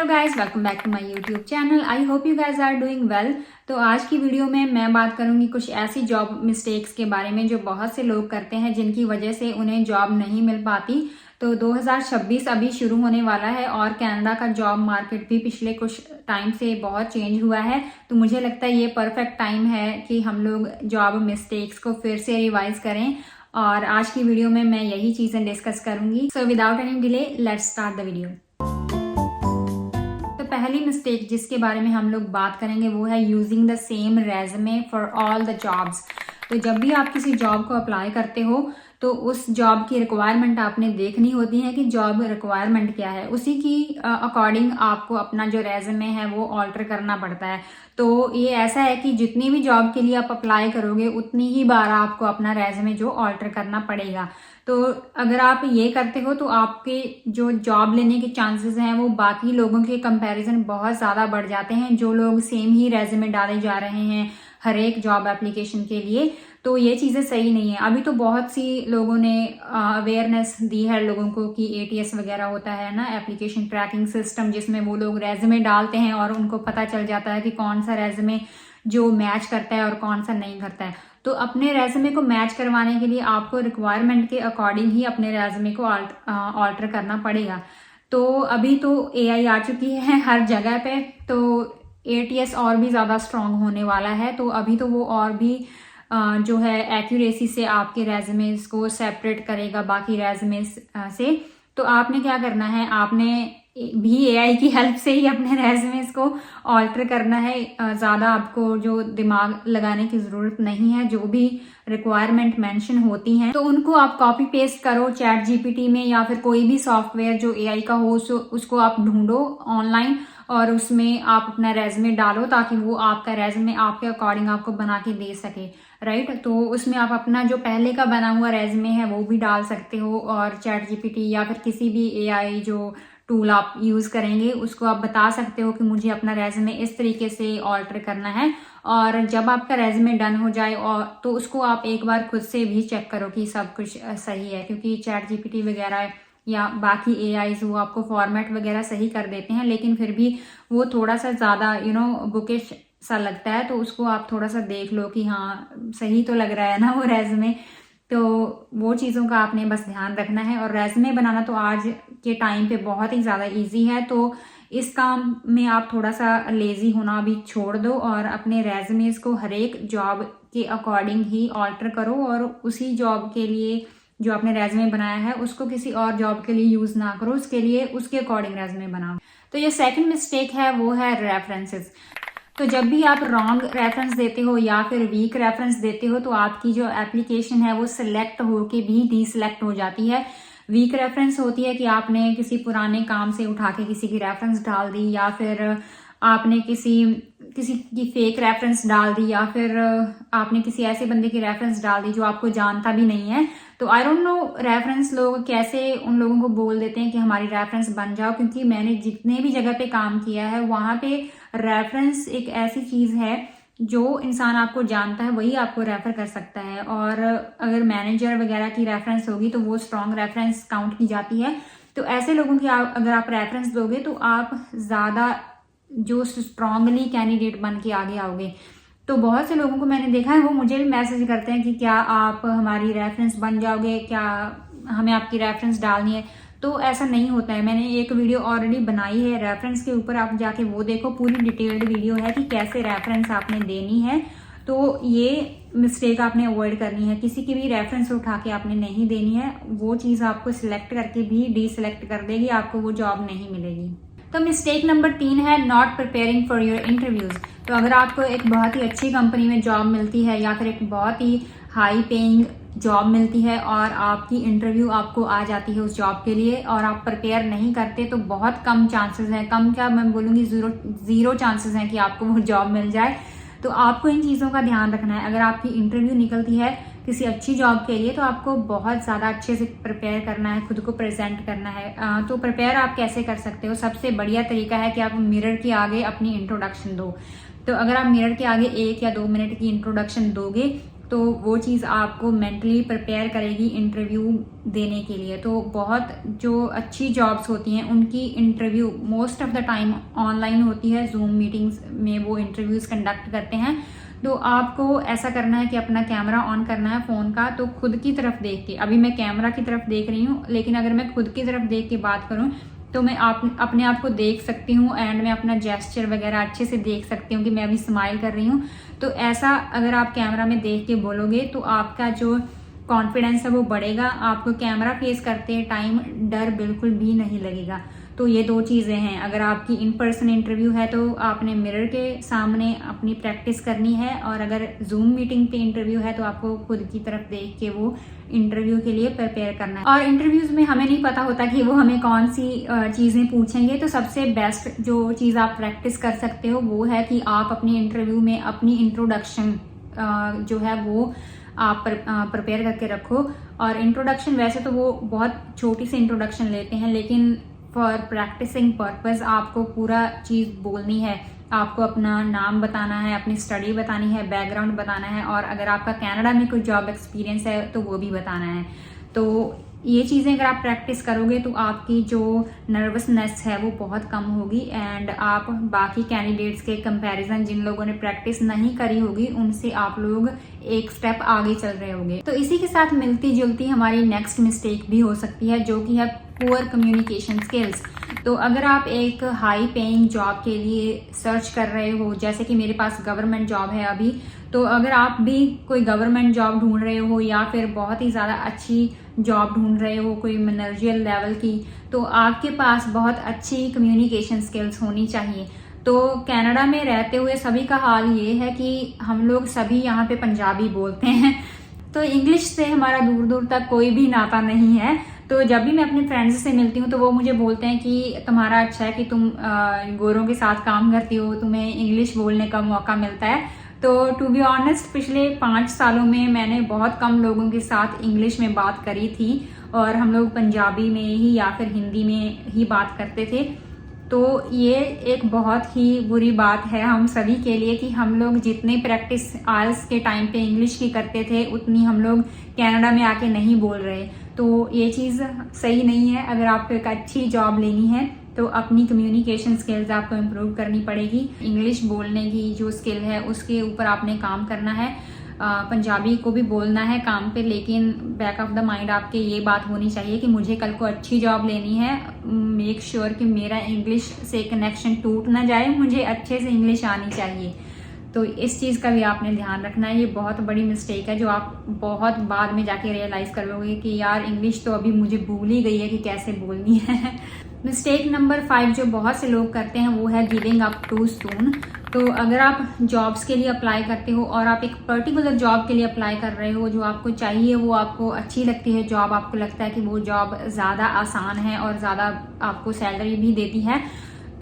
Hello guys, welcome back to my YouTube channel. I hope you guys are doing well. तो आज की video में मैं बात करूंगी कुछ ऐसी जॉब मिस्टेक्स के बारे में जो बहुत से लोग करते हैं, जिनकी वजह से उन्हें जॉब नहीं मिल पाती। तो 2026 अभी शुरू होने वाला है और कनाडा का जॉब मार्केट भी पिछले कुछ टाइम से बहुत चेंज हुआ है। तो मुझे लगता है ये परफेक्ट टाइम है कि हम लोग जॉब मिस्टेक्स को फिर से रिवाइज करें, और आज की वीडियो में मैं यही चीजें डिस्कस करूंगी। So without any delay let's start the video. तो पहली मिस्टेक जिसके बारे में हम लोग बात करेंगे वो है using the same resume for all the jobs. तो जब भी आप किसी जॉब को अप्लाई करते हो तो उस जॉब की रिक्वायरमेंट आपने देखनी होती है कि जॉब रिक्वायरमेंट क्या है, उसी की अकॉर्डिंग आपको अपना जो रेज्यूमे है वो ऑल्टर करना पड़ता है। तो ये ऐसा है कि जितनी भी जॉब के लिए आप अप्लाई करोगे उतनी ही बार आपको अपना रेज्यूमे जो ऑल्टर करना पड़ेगा। तो अगर आप ये करते हो तो आपके जो जॉब लेने के चांसेस हैं वो बाकी लोगों के कंपैरिजन बहुत ज़्यादा बढ़ जाते हैं, जो लोग सेम ही रेज्यूमे डाले जा रहे हैं हर एक जॉब एप्लीकेशन के लिए। तो ये चीज़ें सही नहीं है। अभी तो बहुत सी लोगों ने अवेयरनेस दी है लोगों को कि ATS वगैरह होता है ना, एप्लीकेशन ट्रैकिंग सिस्टम, जिसमें वो लोग रेज्यूमे डालते हैं और उनको पता चल जाता है कि कौन सा रेज्यूमे जो मैच करता है और कौन सा नहीं करता है। तो अपने रेज्यूमे को मैच करवाने के लिए आपको रिक्वायरमेंट के अकॉर्डिंग ही अपने रेज्यूमे को ऑल्टर करना पड़ेगा। तो अभी तो AI आ चुकी है हर जगह पे, तो ATS और भी ज़्यादा स्ट्रांग होने वाला है। तो अभी तो वो और भी जो है एक्यूरेसी से आपके रेज्यूमेस को सेपरेट करेगा बाकी रेज्यूमेस से। तो आपने क्या करना है, आपने भी AI की हेल्प से ही अपने रेज्यूमेस को ऑल्टर करना है। ज़्यादा आपको जो दिमाग लगाने की ज़रूरत नहीं है। जो भी रिक्वायरमेंट मेंशन होती हैं तो उनको आप कॉपी पेस्ट करो चैट GPT में, या फिर कोई भी सॉफ्टवेयर जो AI का हो उसको आप ढूंढो ऑनलाइन और उसमें आप अपना रेज्यूमे डालो, ताकि वो आपका रेज्यूमे आपके अकॉर्डिंग आपको बना के दे सके, राइट। तो उसमें आप अपना जो पहले का बना हुआ रेज्यूमे है वो भी डाल सकते हो, और चैट GPT या फिर किसी भी AI जो टूल आप यूज़ करेंगे उसको आप बता सकते हो कि मुझे अपना रेज्यूमे इस तरीके से ऑल्टर करना है। और जब आपका रेज्यूमे डन हो जाए और तो उसको आप एक बार खुद से भी चेक करो कि सब कुछ सही है, क्योंकि चैट GPT वगैरह या बाकी AIs वो आपको फॉर्मेट वगैरह सही कर देते हैं, लेकिन फिर भी वो थोड़ा सा ज़्यादा बुकिश सा लगता है। तो उसको आप थोड़ा सा देख लो कि हाँ सही तो लग रहा है ना वो रेज्यूमे। तो वो चीज़ों का आपने बस ध्यान रखना है। और रेज्यूमे बनाना तो आज के टाइम पे बहुत ही ज़्यादा इजी है। तो इस काम में आप थोड़ा सा लेज़ी होना भी छोड़ दो और अपने रेज्यूमेस को हर एक जॉब के अकॉर्डिंग ही ऑल्टर करो, और उसी जॉब के लिए जो आपने रेज्यूमे बनाया है उसको किसी और जॉब के लिए यूज़ ना करो, उसके लिए उसके अकॉर्डिंग रेज्यूमे बनाओ। तो ये सेकंड मिस्टेक है वो है रेफरेंसेस। तो जब भी आप रॉन्ग रेफरेंस देते हो या फिर वीक रेफरेंस देते हो तो आपकी जो एप्लीकेशन है वो सिलेक्ट होके भी डीसिलेक्ट हो जाती है। वीक रेफरेंस होती है कि आपने किसी पुराने काम से उठा के किसी की रेफरेंस डाल दी, या फिर आपने किसी की फेक रेफरेंस डाल दी, या फिर आपने किसी ऐसे बंदे की रेफरेंस डाल दी जो आपको जानता भी नहीं है। तो आई डोंट नो रेफरेंस लोग कैसे उन लोगों को बोल देते हैं कि हमारी रेफरेंस बन जाओ, क्योंकि मैंने जितने भी जगह पे काम किया है वहां पे रेफरेंस एक ऐसी चीज है जो इंसान आपको जानता है वही आपको रेफर कर सकता है। और अगर मैनेजर वगैरह की रेफरेंस होगी तो वो स्ट्रॉन्ग रेफरेंस काउंट की जाती है। तो ऐसे लोगों की अगर आप रेफरेंस दोगे तो आप ज्यादा जो स्ट्रांगली कैंडिडेट बन के आगे आओगे। तो बहुत से लोगों को मैंने देखा है वो मुझे भी मैसेज करते हैं कि क्या आप हमारी रेफरेंस बन जाओगे, क्या हमें आपकी रेफरेंस डालनी है। तो ऐसा नहीं होता है। मैंने एक वीडियो ऑलरेडी बनाई है रेफरेंस के ऊपर, आप जाके वो देखो, पूरी डिटेल्ड वीडियो है कि कैसे रेफरेंस आपने देनी है। तो ये मिस्टेक आपने अवॉइड करनी है, किसी की भी रेफरेंस उठा के आपने नहीं देनी है। वो चीज़ आपको सिलेक्ट करके भी डीसिलेक्ट कर देगी, आपको वो जॉब नहीं मिलेगी। तो मिस्टेक नंबर 3 है not preparing for your interviews. तो अगर आपको एक बहुत ही अच्छी कंपनी में जॉब मिलती है या फिर एक बहुत ही हाई पेइंग जॉब मिलती है और आपकी इंटरव्यू आपको आ जाती है उस जॉब के लिए, और आप प्रिपेयर नहीं करते, तो बहुत कम चांसेस हैं, कम क्या मैं बोलूँगी ज़ीरो चांसेस हैं कि आपको वो जॉब मिल जाए। तो आपको इन चीज़ों का ध्यान रखना है। अगर आपकी इंटरव्यू निकलती है किसी अच्छी जॉब के लिए तो आपको बहुत ज़्यादा अच्छे से प्रिपेयर करना है, खुद को प्रेजेंट करना है। तो प्रिपेयर आप कैसे कर सकते हो? सबसे बढ़िया तरीका है कि आप मिरर के आगे अपनी इंट्रोडक्शन दो। तो अगर आप मिरर के आगे 1 या 2 मिनट की इंट्रोडक्शन दोगे तो वो चीज़ आपको मेंटली प्रिपेयर करेगी इंटरव्यू देने के लिए। तो बहुत जो अच्छी जॉब्स होती हैं उनकी interview most of the time online होती है, जूम मीटिंग्स में वो इंटरव्यूज़ कंडक्ट करते हैं। तो आपको ऐसा करना है कि अपना कैमरा ऑन करना है फ़ोन का, तो खुद की तरफ देख के, अभी मैं कैमरा की तरफ देख रही हूँ, लेकिन अगर मैं खुद की तरफ देख के बात करूँ तो मैं अपने आप को देख सकती हूँ एंड मैं अपना जेस्चर वगैरह अच्छे से देख सकती हूँ कि मैं अभी स्माइल कर रही हूँ। तो ऐसा अगर आप कैमरा में देख के बोलोगे तो आपका जो कॉन्फिडेंस है वो बढ़ेगा, आपको कैमरा फेस करते टाइम डर बिल्कुल भी नहीं लगेगा। तो ये 2 चीज़ें हैं। अगर आपकी इन पर्सन इंटरव्यू है तो आपने मिरर के सामने अपनी प्रैक्टिस करनी है, और अगर जूम मीटिंग पे इंटरव्यू है तो आपको खुद की तरफ देख के वो इंटरव्यू के लिए प्रिपेयर करना है। और इंटरव्यूज में हमें नहीं पता होता कि वो हमें कौन सी चीज़ें पूछेंगे, तो सबसे बेस्ट जो चीज़ आप प्रैक्टिस कर सकते हो वो है कि आप अपनी इंटरव्यू में अपनी इंट्रोडक्शन जो है वो आप प्रिपेयर करके रखो। और इंट्रोडक्शन वैसे तो वो बहुत छोटी सी इंट्रोडक्शन लेते हैं, लेकिन फॉर प्रैक्टिसिंग पर्पस आपको पूरा चीज़ बोलनी है। आपको अपना नाम बताना है, अपनी स्टडी बतानी है, बैकग्राउंड बताना है, और अगर आपका कनाडा में कोई जॉब एक्सपीरियंस है तो वो भी बताना है। तो ये चीज़ें अगर आप प्रैक्टिस करोगे तो आपकी जो नर्वसनेस है वो बहुत कम होगी, एंड आप बाकी कैंडिडेट्स के कंपैरिजन जिन लोगों ने प्रैक्टिस नहीं करी होगी उनसे आप लोग एक स्टेप आगे चल रहे होंगे। तो इसी के साथ मिलती जुलती हमारी नेक्स्ट मिस्टेक भी हो सकती है, जो कि है पुअर कम्युनिकेशन स्किल्स। तो अगर आप एक हाई पेइंग जॉब के लिए सर्च कर रहे हो, जैसे कि मेरे पास गवर्नमेंट जॉब है अभी, तो अगर आप भी कोई गवर्नमेंट जॉब ढूंढ रहे हो या फिर बहुत ही ज़्यादा अच्छी जॉब ढूंढ रहे हो कोई मैनेजरियल लेवल की, तो आपके पास बहुत अच्छी कम्युनिकेशन स्किल्स होनी चाहिए। तो कनाडा में रहते हुए सभी का हाल ये है कि हम लोग सभी यहाँ पे पंजाबी बोलते हैं, तो इंग्लिश से हमारा दूर दूर तक कोई भी नाता नहीं है। तो जब भी मैं अपने फ्रेंड्स से मिलती हूँ तो वो मुझे बोलते हैं कि तुम्हारा अच्छा है कि तुम गोरों के साथ काम करती हो, तुम्हें इंग्लिश बोलने का मौका मिलता है। तो टू बी ऑनेस्ट पिछले 5 सालों में मैंने बहुत कम लोगों के साथ इंग्लिश में बात करी थी, और हम लोग पंजाबी में ही या फिर हिंदी में ही बात करते थे। तो ये एक बहुत ही बुरी बात है हम सभी के लिए कि हम लोग जितने प्रैक्टिस आइल्स के टाइम पे इंग्लिश की करते थे उतनी हम लोग कनाडा में आके नहीं बोल रहे। तो ये चीज़ सही नहीं है। अगर आपको एक अच्छी जॉब लेनी है तो अपनी कम्युनिकेशन स्किल्स आपको इम्प्रूव करनी पड़ेगी। इंग्लिश बोलने की जो स्किल है उसके ऊपर आपने काम करना है। पंजाबी को भी बोलना है काम पे, लेकिन बैक ऑफ द माइंड आपके ये बात होनी चाहिए कि मुझे कल को अच्छी जॉब लेनी है, मेक श्योर कि मेरा इंग्लिश से कनेक्शन टूट ना जाए, मुझे अच्छे से इंग्लिश आनी चाहिए। तो इस चीज़ का भी आपने ध्यान रखना है। ये बहुत बड़ी मिस्टेक है जो आप बहुत बाद में जाके रियलाइज़ करोगे कि यार इंग्लिश तो अभी मुझे भूल ही गई है कि कैसे बोलनी है। मिस्टेक नंबर 5 जो बहुत से लोग करते हैं वो है गिविंग अप टू सून। तो अगर आप जॉब्स के लिए अप्लाई करते हो और आप एक पर्टिकुलर जॉब के लिए अप्लाई कर रहे हो जो आपको चाहिए, वो आपको अच्छी लगती है जॉब, आपको लगता है कि वो जॉब ज़्यादा आसान है और ज़्यादा आपको सैलरी भी देती है,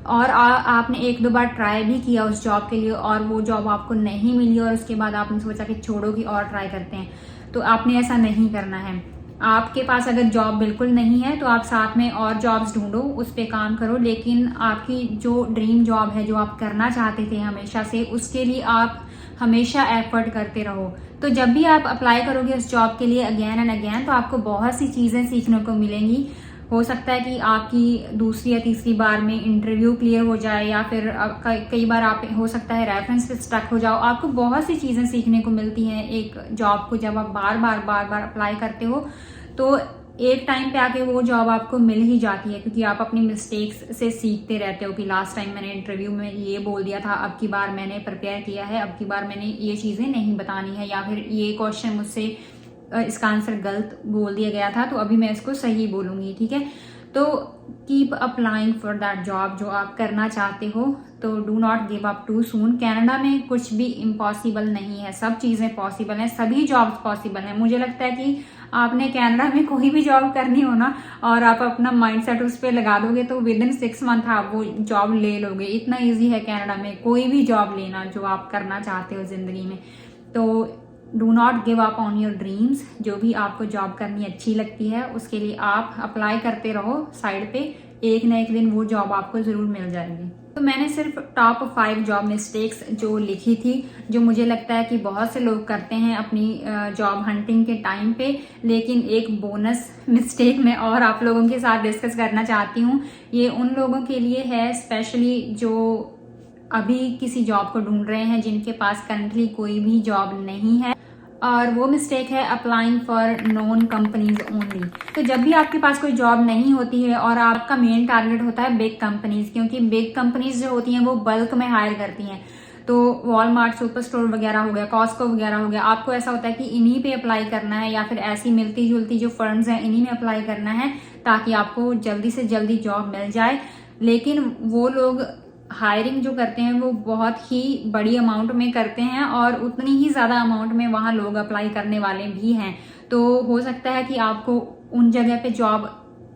और आपने 1-2 बार ट्राई भी किया उस जॉब के लिए और वो जॉब आपको नहीं मिली, और उसके बाद आपने सोचा कि छोड़ो कि और ट्राई करते हैं, तो आपने ऐसा नहीं करना है। आपके पास अगर जॉब बिल्कुल नहीं है तो आप साथ में और जॉब्स ढूंढो, उस पर काम करो, लेकिन आपकी जो ड्रीम जॉब है जो आप करना चाहते थे हमेशा से, उसके लिए आप हमेशा एफर्ट करते रहो। तो जब भी आप अप्लाई करोगे उस जॉब के लिए अगेन एंड अगेन, तो आपको बहुत सी चीज़ें सीखने को मिलेंगी। हो सकता है कि आपकी दूसरी या तीसरी बार में इंटरव्यू क्लियर हो जाए, या फिर कई बार आप हो सकता है रेफरेंस पे स्टक हो जाओ। आपको बहुत सी चीज़ें सीखने को मिलती हैं एक जॉब को जब आप बार बार अप्लाई करते हो, तो एक टाइम पे आके वो जॉब आपको मिल ही जाती है, क्योंकि आप अपनी मिस्टेक्स से सीखते रहते हो कि लास्ट टाइम मैंने इंटरव्यू में ये बोल दिया था, अब की बार मैंने प्रिपेयर किया है, अब की बार मैंने ये चीज़ें नहीं बतानी है, या फिर ये क्वेश्चन मुझसे इसका आंसर गलत बोल दिया गया था तो अभी मैं इसको सही बोलूँगी। ठीक है, तो keep applying for that job जो आप करना चाहते हो। तो do not give up too soon. Canada में कुछ भी इम्पॉसिबल नहीं है, सब चीज़ें पॉसिबल हैं, सभी जॉब्स पॉसिबल हैं। मुझे लगता है कि आपने कनाडा में कोई भी जॉब करनी हो ना और आप अपना माइंडसेट उस पर लगा दोगे तो विद इन 6 मंथ आप वो जॉब ले लोगे। इतना ईजी है कनाडा में कोई भी जॉब लेना जो आप करना चाहते हो जिंदगी में। तो do not give up on your dreams. जो भी आपको जॉब करनी अच्छी लगती है उसके लिए आप अप्लाई करते रहो साइड पे, एक ना एक दिन वो जॉब आपको ज़रूर मिल जाएगी। तो मैंने सिर्फ टॉप 5 जॉब मिस्टेक्स जो लिखी थी, जो मुझे लगता है कि बहुत से लोग करते हैं अपनी जॉब हंटिंग के टाइम पे, लेकिन एक बोनस मिस्टेक मैं और आप लोगों के साथ डिस्कस करना चाहती हूँ। ये उन लोगों के लिए है स्पेशली जो अभी किसी जॉब को ढूंढ रहे हैं, जिनके पास करंटली कोई भी जॉब नहीं है, और वो मिस्टेक है applying for known companies only. तो जब भी आपके पास कोई जॉब नहीं होती है और आपका मेन टारगेट होता है बिग कंपनीज, क्योंकि बिग कंपनीज जो होती हैं वो बल्क में हायर करती हैं, तो वॉलमार्ट, सुपर स्टोर वगैरह हो गया, कॉस्को वगैरह हो गया, आपको ऐसा होता है कि इन्हीं पे अप्लाई करना है, या फिर ऐसी मिलती जुलती जो फर्म्स हैं इन्हीं में अप्लाई करना है ताकि आपको जल्दी से जल्दी जॉब मिल जाए। लेकिन वो लोग हायरिंग जो करते हैं वो बहुत ही बड़ी अमाउंट में करते हैं, और उतनी ही ज़्यादा अमाउंट में वहाँ लोग अप्लाई करने वाले भी हैं। तो हो सकता है कि आपको उन जगह पे जॉब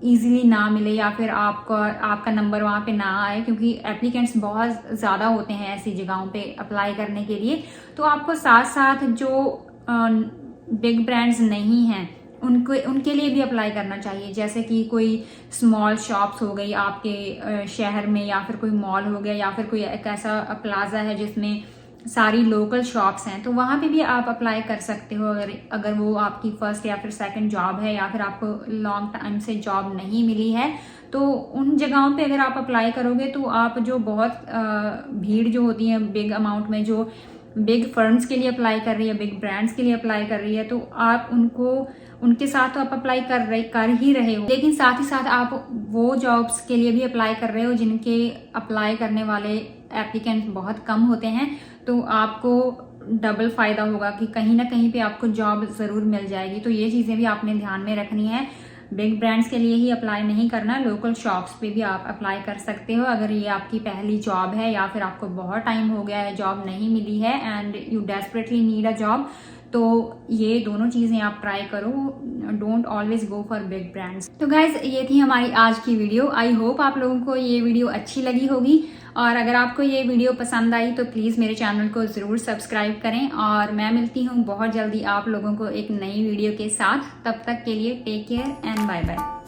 इजीली ना मिले, या फिर आपका नंबर वहाँ पे ना आए, क्योंकि एप्लीकेंट्स बहुत ज़्यादा होते हैं ऐसी जगहों पे अप्लाई करने के लिए। तो आपको साथ साथ जो बिग ब्रांड्स नहीं हैं उनके लिए भी अप्लाई करना चाहिए, जैसे कि कोई स्मॉल शॉप्स हो गई आपके शहर में, या फिर कोई मॉल हो गया, या फिर कोई एक ऐसा प्लाजा है जिसमें सारी लोकल शॉप्स हैं, तो वहाँ पे भी आप अप्लाई कर सकते हो अगर वो आपकी फर्स्ट या फिर सेकंड जॉब है, या फिर आपको लॉन्ग टाइम से जॉब नहीं मिली है। तो उन जगहों पे अगर आप अप्लाई करोगे तो आप जो बहुत भीड़ जो होती है बिग अमाउंट में, जो बिग फर्म्स के लिए अप्लाई कर रही है, बिग ब्रांड्स के लिए अप्लाई कर रही है, तो आप उनके साथ तो आप अप्लाई कर ही रहे हो, लेकिन साथ ही साथ आप वो जॉब्स के लिए भी अप्लाई कर रहे हो जिनके अप्लाई करने वाले एप्लीकेंट बहुत कम होते हैं। तो आपको डबल फायदा होगा कि कहीं ना कहीं पे आपको जॉब जरूर मिल जाएगी। तो ये चीजें भी आपने ध्यान में रखनी है। बिग ब्रांड्स के लिए ही अप्लाई नहीं करना, लोकल शॉप्स पे भी आप अप्लाई कर सकते हो अगर ये आपकी पहली जॉब है, या फिर आपको बहुत टाइम हो गया है जॉब नहीं मिली है and you desperately need a job. तो ये दोनों चीजें आप ट्राई करो, don't always go for big brands. तो गाइज ये थी हमारी आज की वीडियो। आई होप आप लोगों को ये वीडियो अच्छी लगी होगी, और अगर आपको ये वीडियो पसंद आई तो प्लीज़ मेरे चैनल को ज़रूर सब्सक्राइब करें, और मैं मिलती हूँ बहुत जल्दी आप लोगों को एक नई वीडियो के साथ। तब तक के लिए take care and bye bye.